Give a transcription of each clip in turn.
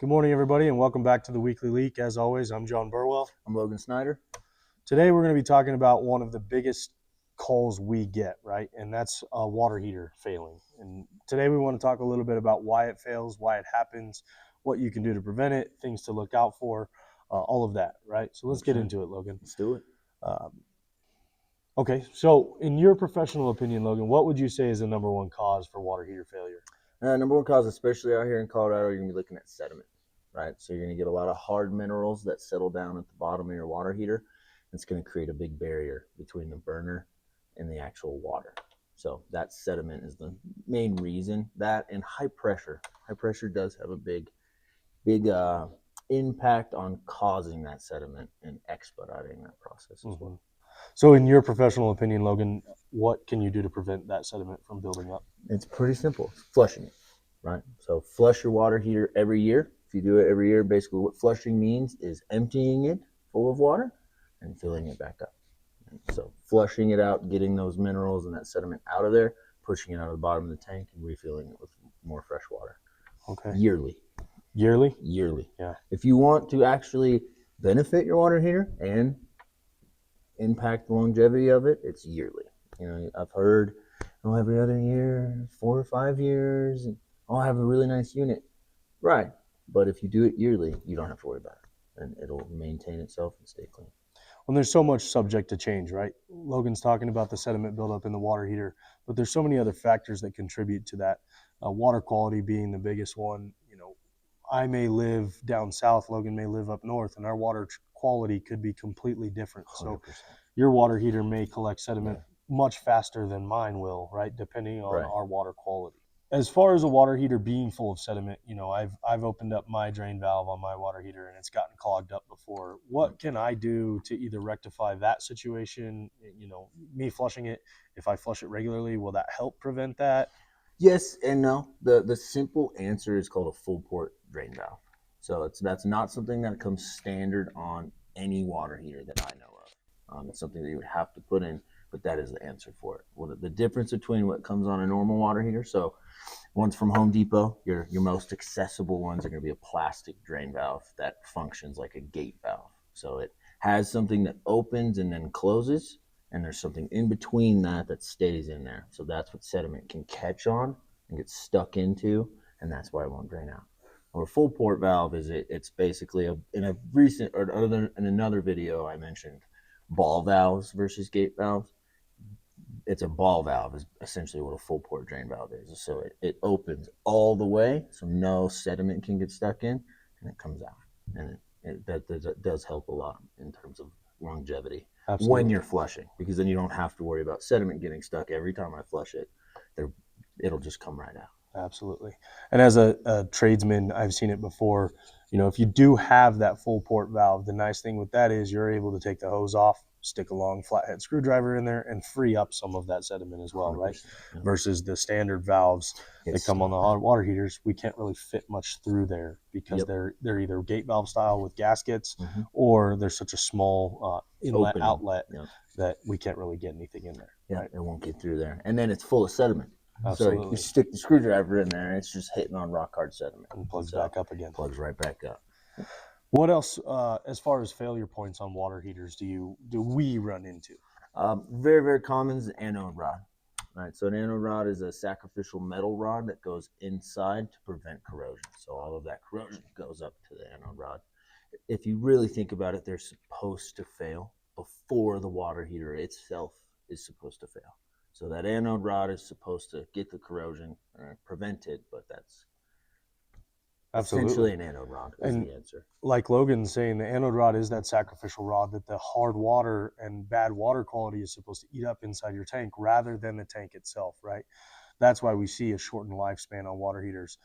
Good morning, everybody, and welcome back to the Weekly Leak. As always, I'm John Burwell. I'm Logan Snyder. Today, we're going to be talking about one of the biggest calls we get, right? And that's a water heater failing. And today, we want to talk a little bit about why it fails, why it happens, what you can do to prevent it, things to look out for, all of that, right? So let's get into it, Logan. Let's do it. Okay, so in your professional opinion, Logan, what would you say is the number one cause for water heater failure? Number one cause, especially out here in Colorado, you're going to be looking at sediment, right? So you're going to get a lot of hard minerals that settle down at the bottom of your water heater. It's going to create a big barrier between the burner and the actual water. So that sediment is the main reason. That and high pressure. High pressure does have a big impact on causing that sediment and expediting that process as well. So in your professional opinion, Logan, what can you do to prevent that sediment from building up? It's pretty simple. Flushing it, right? So flush your water heater every year. If you do it every year, basically what flushing means is emptying it full of water and filling it back up. And so flushing it out, getting those minerals and that sediment out of there, pushing it out of the bottom of the tank and refilling it with more fresh water. Okay. Yearly. Yearly? Yearly. Yeah. If you want to actually benefit your water heater and impact the longevity of it, it's yearly. You know, I've heard, every other year, 4 or 5 years, and I'll have a really nice unit. Right. But if you do it yearly, you don't have to worry about it, and it'll maintain itself and stay clean. Well, there's so much subject to change, right? Logan's talking about the sediment buildup in the water heater, but there's so many other factors that contribute to that. Water quality being the biggest one. You know, I may live down south, Logan may live up north, and our water quality could be completely different. 100%. So your water heater may collect sediment much faster than mine will, right? Depending on our water quality. As far as a water heater being full of sediment, you know, I've opened up my drain valve on my water heater and it's gotten clogged up before. What can I do to either rectify that situation? You know, me flushing it, if I flush it regularly, will that help prevent that? Yes and no. The simple answer is called a full port drain valve. So that's not something that comes standard on any water heater that I know of. It's something that you would have to put in, but that is the answer for it. Well, the difference between what comes on a normal water heater, so ones from Home Depot, your most accessible ones are going to be a plastic drain valve that functions like a gate valve. So it has something that opens and then closes, and there's something in between that stays in there. So that's what sediment can catch on and get stuck into, and that's why it won't drain out. Or a full port valve is it's basically in another video I mentioned ball valves versus gate valves. It's a ball valve is essentially what a full port drain valve is. So it opens all the way, so no sediment can get stuck in, and it comes out. And that does help a lot in terms of longevity. Absolutely. When you're flushing, because then you don't have to worry about sediment getting stuck every time I flush it. It'll just come right out. Absolutely. And as a tradesman, I've seen it before. You know, if you do have that full port valve, the nice thing with that is you're able to take the hose off, stick a long flathead screwdriver in there, and free up some of that sediment as well, right? Yeah. Versus the standard valves that come on the hot water heaters, we can't really fit much through there because they're either gate valve style with gaskets, or they're such a small inlet outlet that we can't really get anything in there. Yeah, right? It won't get through there. And then it's full of sediment. Absolutely. So you stick the screwdriver in there, and it's just hitting on rock hard sediment. And plugs back up again. Plugs right back up. What else, as far as failure points on water heaters, do we run into? Very, very common is the anode rod. Right. So an anode rod is a sacrificial metal rod that goes inside to prevent corrosion. So all of that corrosion goes up to the anode rod. If you really think about it, they're supposed to fail before the water heater itself is supposed to fail. So that anode rod is supposed to get the corrosion prevented, but that's essentially an anode rod is the answer. Like Logan's saying, the anode rod is that sacrificial rod that the hard water and bad water quality is supposed to eat up inside your tank rather than the tank itself, right? That's why we see a shortened lifespan on water heaters.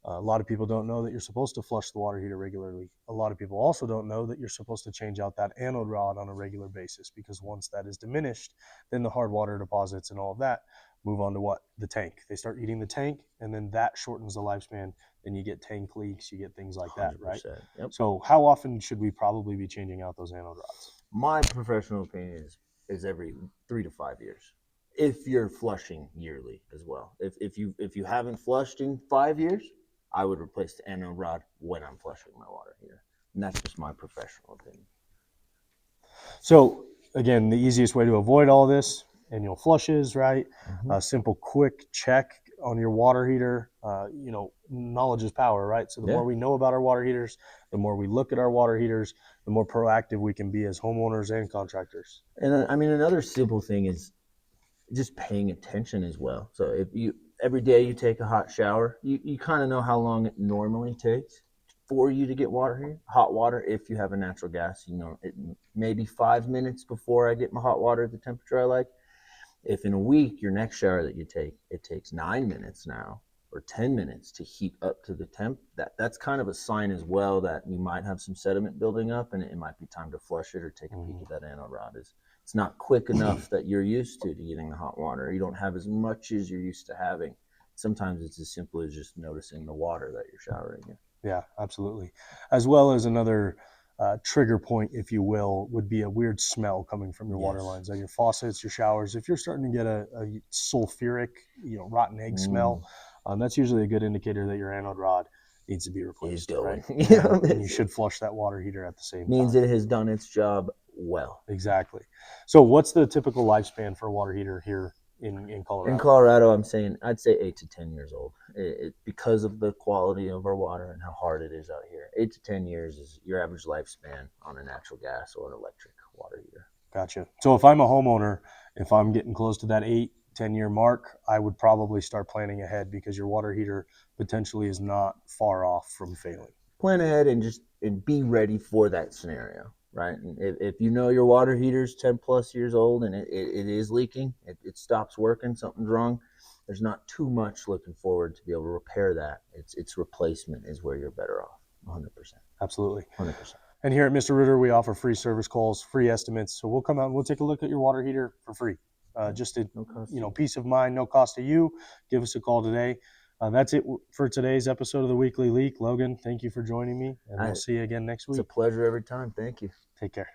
A lot of people don't know that you're supposed to flush the water heater regularly. A lot of people also don't know that you're supposed to change out that anode rod on a regular basis, because once that is diminished, then the hard water deposits and all of that move on to what? The tank. They start eating the tank, and then that shortens the lifespan. Then you get tank leaks, you get things like that, right? Yep. So how often should we probably be changing out those anode rods? My professional opinion is every 3 to 5 years. If you're flushing yearly as well. If you haven't flushed in 5 years, I would replace the anode rod when I'm flushing my water heater. And that's just my professional opinion. So again, the easiest way to avoid all this, annual flushes, right? Mm-hmm. A simple, quick check on your water heater. Knowledge is power, right? So the more we know about our water heaters, the more we look at our water heaters, the more proactive we can be as homeowners and contractors. And I mean, another simple thing is just paying attention as well. So if you every day you take a hot shower, you kind of know how long it normally takes for you to get water here, hot water. If you have a natural gas, it maybe 5 minutes before I get my hot water at the temperature I like. If in a week your next shower that you take, it takes 9 minutes now or 10 minutes to heat up to the temp, that's kind of a sign as well that you might have some sediment building up, and it might be time to flush it or take a peek at that anode rod. It's not quick enough that you're used to getting the hot water. You don't have as much as you're used to having. Sometimes it's as simple as just noticing the water that you're showering in. Yeah, absolutely. As well as another trigger point, if you will, would be a weird smell coming from your water lines, on your faucets, your showers. If you're starting to get a sulfuric, rotten egg smell, that's usually a good indicator that your anode rod needs to be replaced. Going. Right? And you should flush that water heater at the same time. Means it has done its job well. Exactly. So what's the typical lifespan for a water heater here in Colorado? In Colorado, I'd say 8 to 10 years old. Because of the quality of our water and how hard it is out here. 8 to 10 years is your average lifespan on a natural gas or an electric water heater. Gotcha. So if I'm a homeowner, if I'm getting close to that 8-10 year mark, I would probably start planning ahead, because your water heater potentially is not far off from failing. Plan ahead and be ready for that scenario, right? And if you know your water heater's 10 plus years old and it is leaking, it stops working, something's wrong, there's not too much looking forward to be able to repair that. Its replacement is where you're better off, 100%. Absolutely. 100%. And here at Mr. Ritter, we offer free service calls, free estimates. So we'll come out and we'll take a look at your water heater for free. Just a peace of mind, no cost to you. Give us a call today. That's it for today's episode of the Weekly Leak. Logan, thank you for joining me, and we'll see you again next week. It's a pleasure every time. Thank you. Take care.